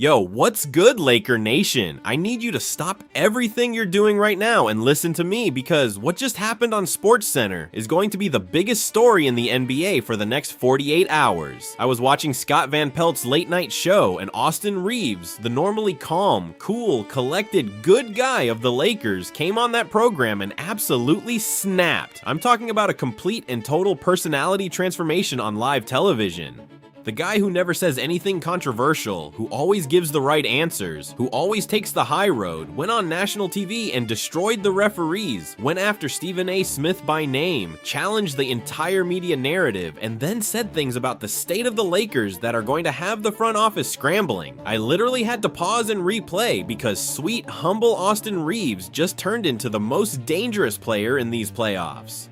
Yo, what's good, Laker Nation? I need you to stop everything you're doing right now and listen to me because what just happened on SportsCenter is going to be the biggest story in the NBA for the next 48 hours. I was watching Scott Van Pelt's late night show and Austin Reaves, the normally calm, cool, collected, good guy of the Lakers, came on that program and absolutely snapped. I'm talking about a complete and total personality transformation on live television. The guy who never says anything controversial, who always gives the right answers, who always takes the high road, went on national TV and destroyed the referees, went after Stephen A. Smith by name, challenged the entire media narrative, and then said things about the state of the Lakers that are going to have the front office scrambling. I literally had to pause and replay because sweet, humble Austin Reaves just turned into the most dangerous player in these playoffs.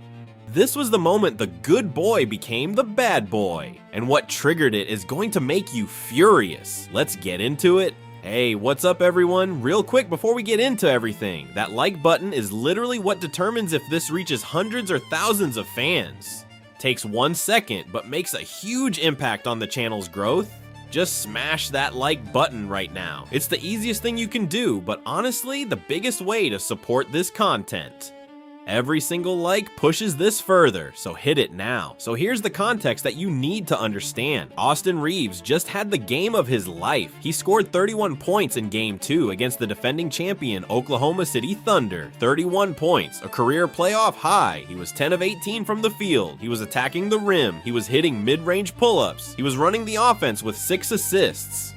This was the moment the good boy became the bad boy, and what triggered it is going to make you furious. Let's get into it. Hey, what's up everyone? Real quick before we get into everything, that like button is literally what determines if this reaches hundreds or thousands of fans. Takes 1 second, but makes a huge impact on the channel's growth. Just smash that like button right now. It's the easiest thing you can do, but honestly, the biggest way to support this content. Every single like pushes this further, so hit it now. So here's the context that you need to understand. Austin Reaves just had the game of his life. He scored 31 points in Game 2 against the defending champion Oklahoma City Thunder. 31 points, a career playoff high. He was 10 of 18 from the field. He was attacking the rim. He was hitting mid-range pull-ups. He was running the offense with 6 assists.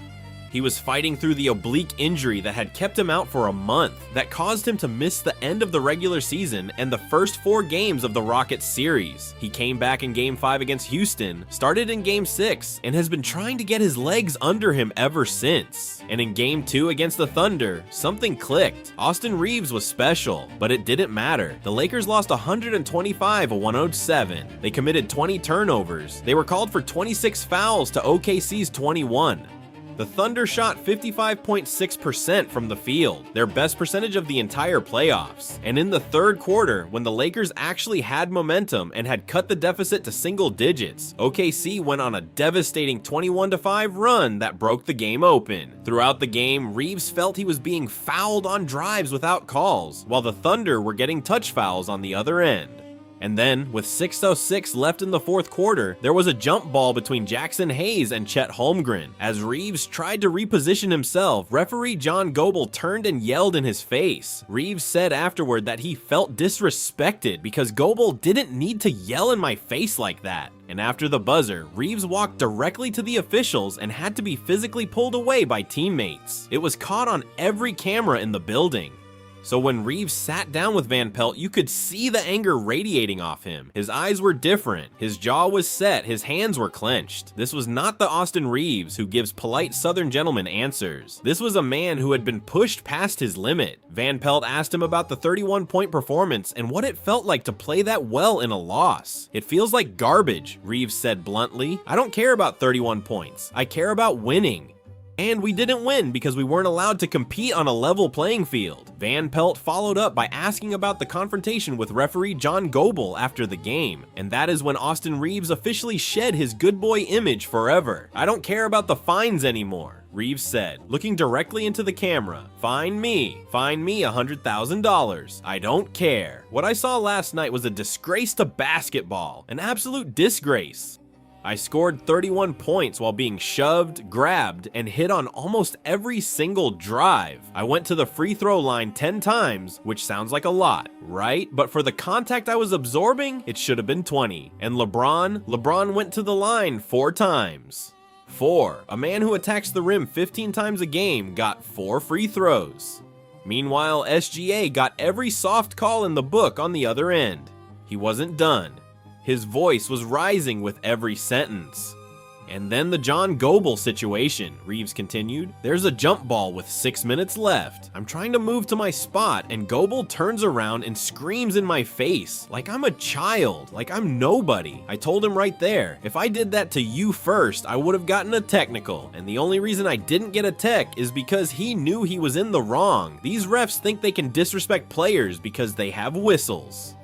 He was fighting through the oblique injury that had kept him out for a month, that caused him to miss the end of the regular season and the first 4 games of the Rockets series. He came back in Game 5 against Houston, started in Game 6, and has been trying to get his legs under him ever since. And in Game 2 against the Thunder, something clicked. Austin Reaves was special, but it didn't matter. The Lakers lost 125-107. They committed 20 turnovers. They were called for 26 fouls to OKC's 21. The Thunder shot 55.6% from the field, their best percentage of the entire playoffs. And in the third quarter, when the Lakers actually had momentum and had cut the deficit to single digits, OKC went on a devastating 21-5 run that broke the game open. Throughout the game, Reaves felt he was being fouled on drives without calls, while the Thunder were getting touch fouls on the other end. And then, with 6:06 left in the fourth quarter, there was a jump ball between Jackson Hayes and Chet Holmgren. As Reaves tried to reposition himself, referee John Goble turned and yelled in his face. Reaves said afterward that he felt disrespected because Goble didn't need to yell in my face like that. And after the buzzer, Reaves walked directly to the officials and had to be physically pulled away by teammates. It was caught on every camera in the building. So when Reaves sat down with Van Pelt, you could see the anger radiating off him. His eyes were different, his jaw was set, his hands were clenched. This was not the Austin Reaves who gives polite Southern gentleman answers. This was a man who had been pushed past his limit. Van Pelt asked him about the 31-point performance and what it felt like to play that well in a loss. "It feels like garbage," Reaves said bluntly. "I don't care about 31 points. I care about winning." And we didn't win because we weren't allowed to compete on a level playing field. Van Pelt followed up by asking about the confrontation with referee John Goble after the game, and that is when Austin Reaves officially shed his good boy image forever. "I don't care about the fines anymore," Reaves said, looking directly into the camera. Fine me $100,000. I don't care. What I saw last night was a disgrace to basketball, an absolute disgrace. I scored 31 points while being shoved, grabbed, and hit on almost every single drive. I went to the free throw line 10 times, which sounds like a lot, right? But for the contact I was absorbing, it should have been 20. And LeBron went to the line 4 times. 4. A man who attacks the rim 15 times a game got 4 free throws. Meanwhile, SGA got every soft call in the book on the other end. He wasn't done. His voice was rising with every sentence. And then the John Goble situation, Reaves continued. "There's a jump ball with 6 minutes left. I'm trying to move to my spot and Goble turns around and screams in my face like I'm a child, like I'm nobody. I told him right there, if I did that to you first, I would have gotten a technical. And the only reason I didn't get a tech is because he knew he was in the wrong. These refs think they can disrespect players because they have whistles."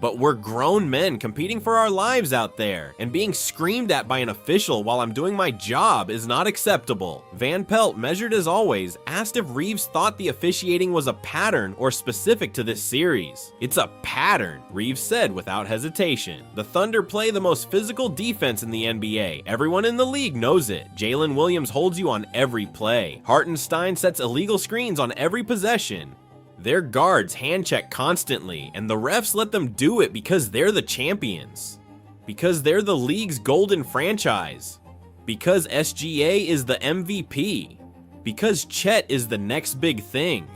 But we're grown men competing for our lives out there, and being screamed at by an official while I'm doing my job is not acceptable. Van Pelt, measured as always, asked if Reeves thought the officiating was a pattern or specific to this series. It's a pattern, Reeves said without hesitation. The Thunder play the most physical defense in the NBA. Everyone in the league knows it. Jalen Williams holds you on every play. Hartenstein sets illegal screens on every possession. Their guards hand check constantly, and the refs let them do it because they're the champions. Because they're the league's golden franchise. Because SGA is the MVP. Because Chet is the next big thing.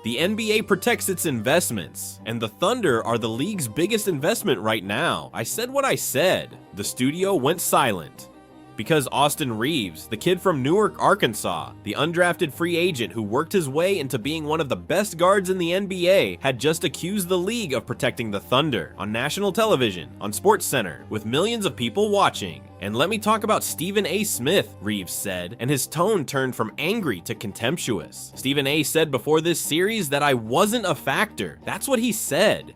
The NBA protects its investments, and the Thunder are the league's biggest investment right now. I said what I said. The studio went silent. Because Austin Reaves, the kid from Newark, Arkansas, the undrafted free agent who worked his way into being one of the best guards in the NBA, had just accused the league of protecting the Thunder on national television, on SportsCenter, with millions of people watching. And let me talk about Stephen A. Smith, Reeves said, and his tone turned from angry to contemptuous. Stephen A. said before this series that I wasn't a factor. That's what he said.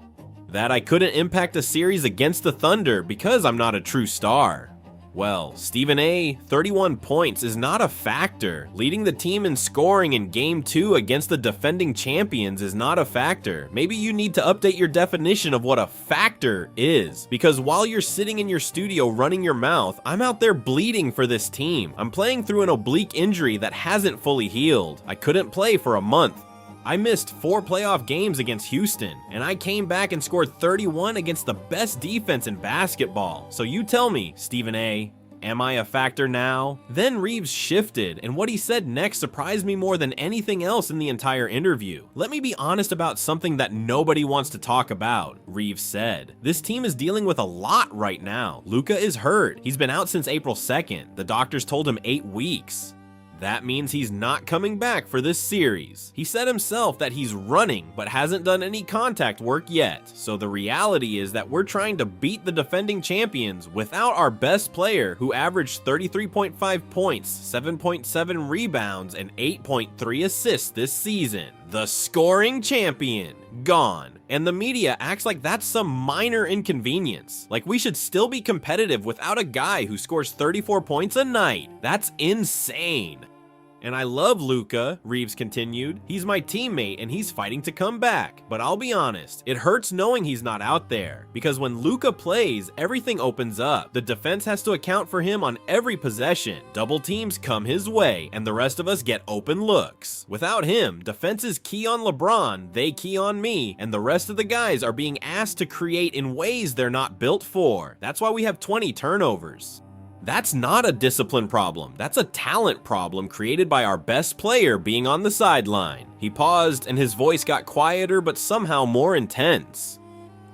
That I couldn't impact a series against the Thunder because I'm not a true star. Well, Stephen A., 31 points is not a factor. Leading the team in scoring in Game 2 against the defending champions is not a factor. Maybe you need to update your definition of what a factor is. Because while you're sitting in your studio running your mouth, I'm out there bleeding for this team. I'm playing through an oblique injury that hasn't fully healed. I couldn't play for a month. I missed 4 playoff games against Houston, and I came back and scored 31 against the best defense in basketball. So you tell me, Stephen A., am I a factor now? Then Reeves shifted, and what he said next surprised me more than anything else in the entire interview. Let me be honest about something that nobody wants to talk about, Reeves said. This team is dealing with a lot right now. Luka is hurt. He's been out since April 2nd. The doctors told him 8 weeks. That means he's not coming back for this series. He said himself that he's running, but hasn't done any contact work yet. So the reality is that we're trying to beat the defending champions without our best player, who averaged 33.5 points, 7.7 rebounds, and 8.3 assists this season. The scoring champion, gone. And the media acts like that's some minor inconvenience. Like we should still be competitive without a guy who scores 34 points a night. That's insane. And I love Luka, Reeves continued. He's my teammate and he's fighting to come back. But I'll be honest, it hurts knowing he's not out there. Because when Luka plays, everything opens up. The defense has to account for him on every possession. Double teams come his way, and the rest of us get open looks. Without him, defense is key on LeBron, they key on me, and the rest of the guys are being asked to create in ways they're not built for. That's why we have 20 turnovers. That's not a discipline problem. That's a talent problem created by our best player being on the sideline. He paused and his voice got quieter but somehow more intense.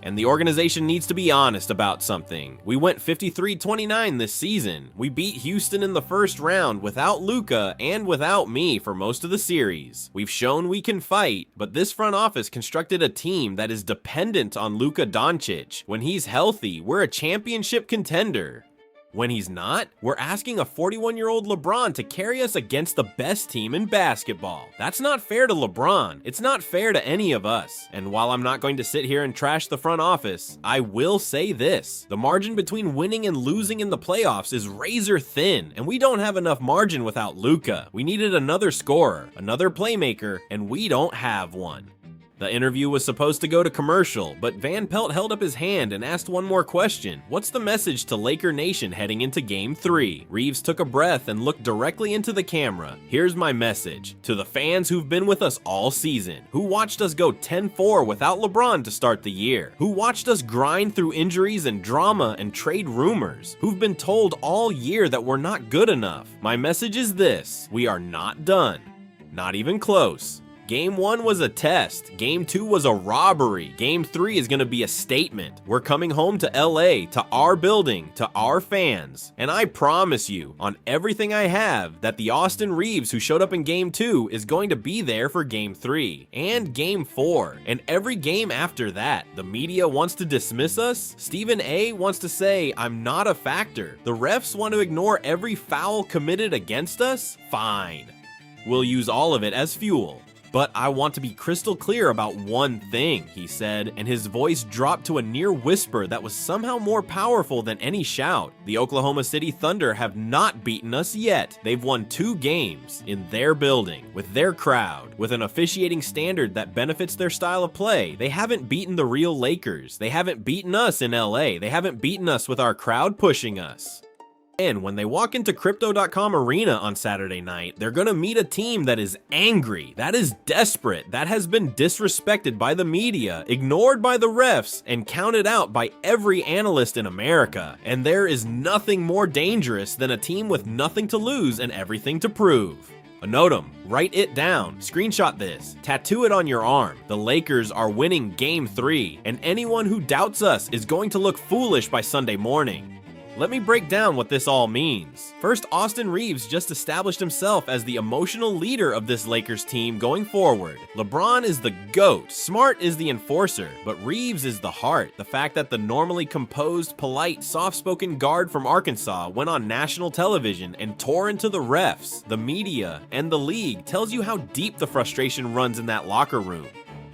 And the organization needs to be honest about something. We went 53-29 this season. We beat Houston in the first round without Luka and without me for most of the series. We've shown we can fight, but this front office constructed a team that is dependent on Luka Donic. When he's healthy, we're a championship contender. When he's not, we're asking a 41-year-old LeBron to carry us against the best team in basketball. That's not fair to LeBron. It's not fair to any of us. And while I'm not going to sit here and trash the front office, I will say this. The margin between winning and losing in the playoffs is razor thin, and we don't have enough margin without Luka. We needed another scorer, another playmaker, and we don't have one. The interview was supposed to go to commercial, but Van Pelt held up his hand and asked one more question. What's the message to Laker Nation heading into Game 3? Reeves took a breath and looked directly into the camera. Here's my message. To the fans who've been with us all season, who watched us go 10-4 without LeBron to start the year, who watched us grind through injuries and drama and trade rumors, who've been told all year that we're not good enough. My message is this: we are not done. Not even close. Game 1 was a test. Game 2 was a robbery. Game 3 is gonna be a statement. We're coming home to LA, to our building, to our fans. And I promise you, on everything I have, that the Austin Reeves who showed up in Game 2 is going to be there for Game 3 and Game 4 and every game after that. The media wants to dismiss us. Stephen A. wants to say I'm not a factor. The refs want to ignore every foul committed against us. Fine. We'll use all of it as fuel. But I want to be crystal clear about one thing, he said, and his voice dropped to a near whisper that was somehow more powerful than any shout. The Oklahoma City Thunder have not beaten us yet. They've won 2 games in their building, with their crowd, with an officiating standard that benefits their style of play. They haven't beaten the real Lakers. They haven't beaten us in LA. They haven't beaten us with our crowd pushing us. And when they walk into Crypto.com Arena on Saturday night, they're gonna meet a team that is angry, that is desperate, that has been disrespected by the media, ignored by the refs, and counted out by every analyst in America. And there is nothing more dangerous than a team with nothing to lose and everything to prove. Anotum, write it down, screenshot this, tattoo it on your arm. The Lakers are winning Game 3, and anyone who doubts us is going to look foolish by Sunday morning. Let me break down what this all means. First, Austin Reaves just established himself as the emotional leader of this Lakers team going forward. LeBron is the GOAT, Smart is the enforcer, but Reaves is the heart. The fact that the normally composed, polite, soft-spoken guard from Arkansas went on national television and tore into the refs, the media, and the league tells you how deep the frustration runs in that locker room.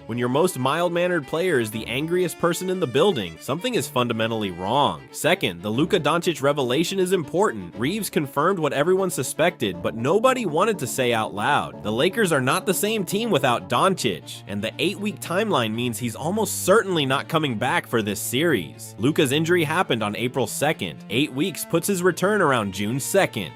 When your most mild-mannered player is the angriest person in the building, something is fundamentally wrong. Second, the Luka Donic revelation is important. Reeves confirmed what everyone suspected, but nobody wanted to say out loud. The Lakers are not the same team without Doncic, and the 8-week timeline means he's almost certainly not coming back for this series. Luka's injury happened on April 2nd. 8 weeks puts his return around June 2nd.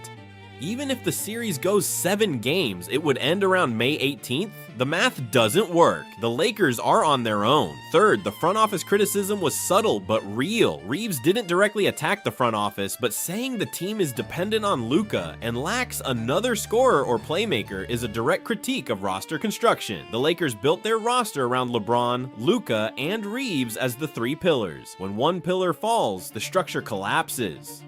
Even if the series goes 7 games, it would end around May 18th? The math doesn't work. The Lakers are on their own. Third, the front office criticism was subtle but real. Reeves didn't directly attack the front office, but saying the team is dependent on Luka and lacks another scorer or playmaker is a direct critique of roster construction. The Lakers built their roster around LeBron, Luka, and Reeves as the 3 pillars. When one pillar falls, the structure collapses.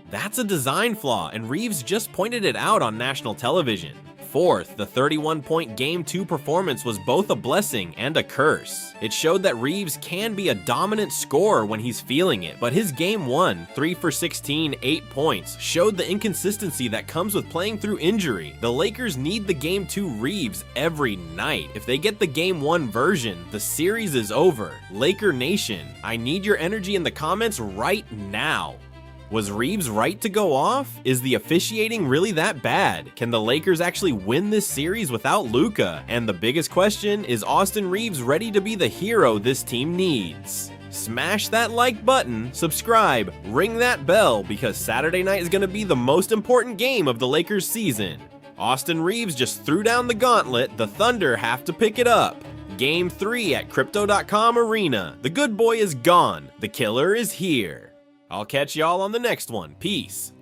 That's a design flaw, and Reeves just pointed it out on national television. Fourth, the 31-point Game 2 performance was both a blessing and a curse. It showed that Reeves can be a dominant scorer when he's feeling it, but his Game 1, 3 for 16, 8 points, showed the inconsistency that comes with playing through injury. The Lakers need the Game 2 Reeves every night. If they get the Game 1 version, the series is over. Laker Nation, I need your energy in the comments right now. Was Reeves right to go off? Is the officiating really that bad? Can the Lakers actually win this series without Luka? And the biggest question, is Austin Reeves ready to be the hero this team needs? Smash that like button, subscribe, ring that bell, because Saturday night is going to be the most important game of the Lakers season. Austin Reeves just threw down the gauntlet, the Thunder have to pick it up. Game 3 at Crypto.com Arena. The good boy is gone, the killer is here. I'll catch y'all on the next one. Peace.